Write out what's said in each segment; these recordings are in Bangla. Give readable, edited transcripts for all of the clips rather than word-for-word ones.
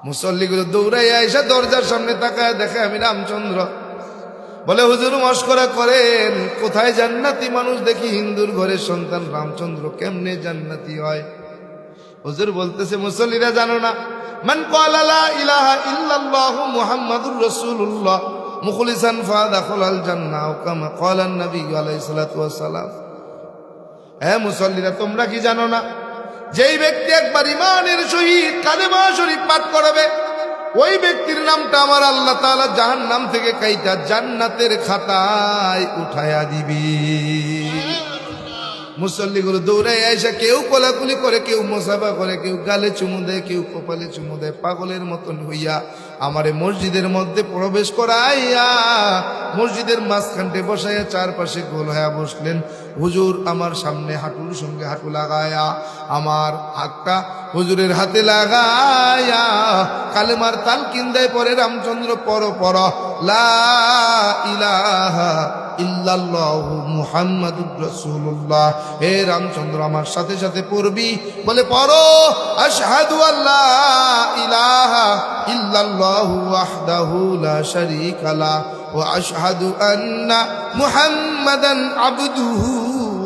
মুসল্লিগুলো দৌড়াইয়া এসে দরজার সামনে তাকায় দেখে আমি রামচন্দ্র। বলে হুজুর মস্করা করেন, কোথায় জান্নাতি মানুষ দেখি হিন্দুর ঘরের সন্তান রামচন্দ্র কেমনে জান্নাতি হয়? হুজুর বলতেছে মুসল্লিরা জানো না, মান ক্বালা লা ইলাহা ইল্লাল্লাহু মুহাম্মাদুর রাসূলুল্লাহ মুখলিসান ফাদাখালাল জান্নাহ কামা ক্বালা নবী আলাইহিস সালাতু ওয়াস সালাম। হ্যাঁ মুসল্লিরা, তোমরা কি জানো না, যেই ব্যক্তি একবার ইমানের সহিত কালেমা শরীফ পাঠ করবে, ওই ব্যক্তির নামটা আমার আল্লাহ তাআলা জাহান্নাম থেকে কাইটা জান্নাতের খাতায় উঠায়া দিবি। মুসল্লিগুলো দৌড়ে এসে কেউ কোলাকুলি করে, কেউ মোসাফা করে, কেউ গালে চুমু দেয়, কেউ কপালে চুমু দেয়, পাগলের মতন হইয়া আমারে মসজিদের মধ্যে প্রবেশ করাইয়া মসজিদের মাঝখানটে বসাইয়া চারপাশে গোল হইয়া বসলেন। হুজুর আমার সামনে হাঁটুর সঙ্গে হাঁটু লাগায়া আমার হাতটা হুজুরের হাতে লাগায়া কালেমার তালকিন দেয়, পরে রামচন্দ্র পর লা ইলাহা ইল্লাল্লাহু মুহাম্মাদুর রাসূলুল্লাহ। হে রামচন্দ্র আমার সাথে সাথে পড়বি। বলে পড়ো, আশহাদু আল্লা ইলাহা ইল্লাল্লাহু ওয়াহদাহু লা শারীকা লা ওয়া আশহাদু আন্না মুহাম্মাদান আবদুহু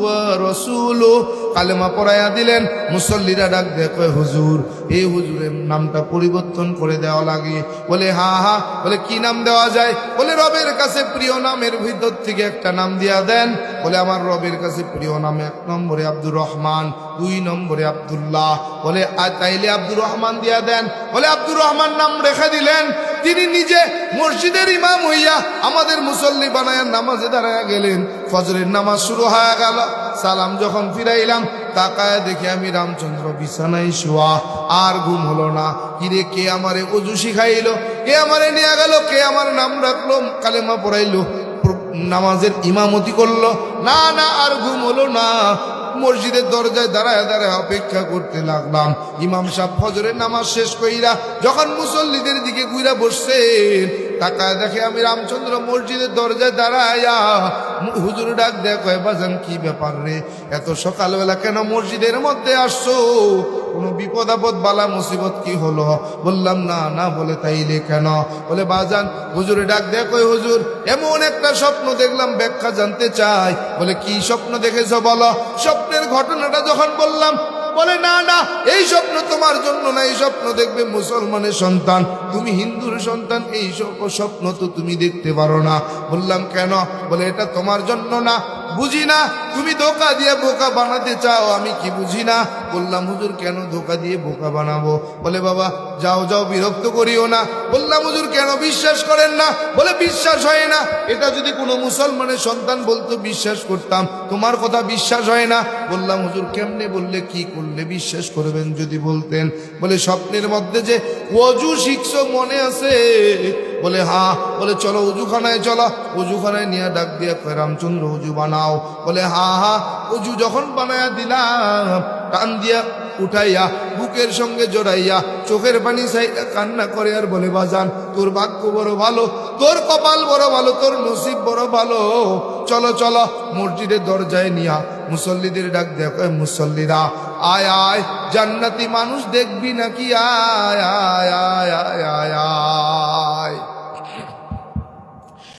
ওয়া রাসূলুহু। কালেমা পড়াইয়া দিলেন। মুসল্লিরা ডাক দেখে হুজুর, এই হুজুরের নামটা পরিবর্তন করে দেওয়া লাগে। বলে হ্যাঁ। বলে কি নাম দেওয়া যায়? বলে রবের কাছে প্রিয় নামের ভিতর থেকে একটা নাম দিয়া দেন। বলে আমার রবের কাছে প্রিয় নাম 1 নম্বরে আব্দুর রহমান, 2 নম্বরে আব্দুল্লাহ। বলে তাইলে আব্দুর রহমান দিয়া দেন। বলে আব্দুর রহমান নাম রেখে দিলেন। তিনি নিজে মসজিদের ইমাম হইয়া আমাদের মুসল্লি বানায়া নামাজে দাঁড়ায়া গেলেন। ফজরের নামাজ শুরু হয়ে গেল। সালাম যখন ফিরাইলাম, তাকায় দেখে আমি রামচন্দ্র বিছানায় শোয়া। আর ঘুম হলো না। কিরে, কে আমারে ওযু শিখাইলো, কে আমারে নিয়ে গেল, কে আমার নাম রাখলো, কালেমা পড়াইলো, নামাজের ইমামতি করলো। না আর ঘুম হলো না। মসজিদের দরজায় দাঁড়ায় দাঁড়ায় অপেক্ষা করতে লাগলাম। ইমাম সাহেব ফজরের নামাজ শেষ কইরা যখন মুসল্লিদের দিকে ঘুরা বসছেন, তাকায় দেখে আমি রামচন্দ্র মসজিদের দরজায় দাঁড়ায়া। হুজুর ডাক দেখো, বাজান কি ব্যাপার রে, এত সকালবেলা কেন মসজিদের মধ্যে আসছো? কোনো বিপদ আপদ বালা মুসিবত কি হলো? বললাম না। বলে তাইলে কেন? বলে বাজান হুজুরে ডাক দেখো, হুজুর এমন একটা স্বপ্ন দেখলাম, ব্যাখ্যা জানতে চাই। বলে কি স্বপ্ন দেখেছো বলো। স্বপ্নের ঘটনাটা যখন বললাম, বলে না এই স্বপ্ন তোমার জন্য না, এই স্বপ্ন দেখবে মুসলমানের সন্তান, তুমি হিন্দুর সন্তান, এই স্বপ্ন তো তুমি দেখতে পারো না। বললাম কেন? বলে এটা তোমার জন্য না, বুঝি না, তুমি ধোকা দিয়ে বোকা বানাতে চাও, আমি কি বুঝি না। বললাম হুজুর কেন ধোকা দিয়ে বোকা বানাবো? বলে বাবা যাও বিরক্ত করিও না। বললাম হুজুর কেন বিশ্বাস করেন না? বলে বিশ্বাস হয় না। এটা যদি কোনো মুসলমানের সন্তান বলতো বিশ্বাস করতাম, তোমার কথা বিশ্বাস হয় না। বললাম হুজুর কেমনে বললে, কি করলে বিশ্বাস করবেন যদি বলতেন। বলে স্বপ্নের মধ্যে যে ওযু শিখছো মনে আছে? বলে হ্যাঁ। বলে চলো উজুখানায় চলো। উজুখানায় নিয়ে ডাক দিয়ে রামচন্দ্র উজু বানাও। বলে হ্যাঁ। উজু যখন বানায়া দিলাম, টান দিয়া উঠাইয়া বুকের সঙ্গে জড়াইয়া চোখের পানি চাইয়া কান্না করে আর বলে বাজান তোর ভাগ্য বড় ভালো, তোর কপাল বড় ভালো, তোর নসিব বড় ভালো। চলো মসজিদের দরজায় নিয়া মুসল্লিদের ডাক দেখো, মুসল্লিরা আয় জান্নাতি মানুষ দেখবি নাকি? আয়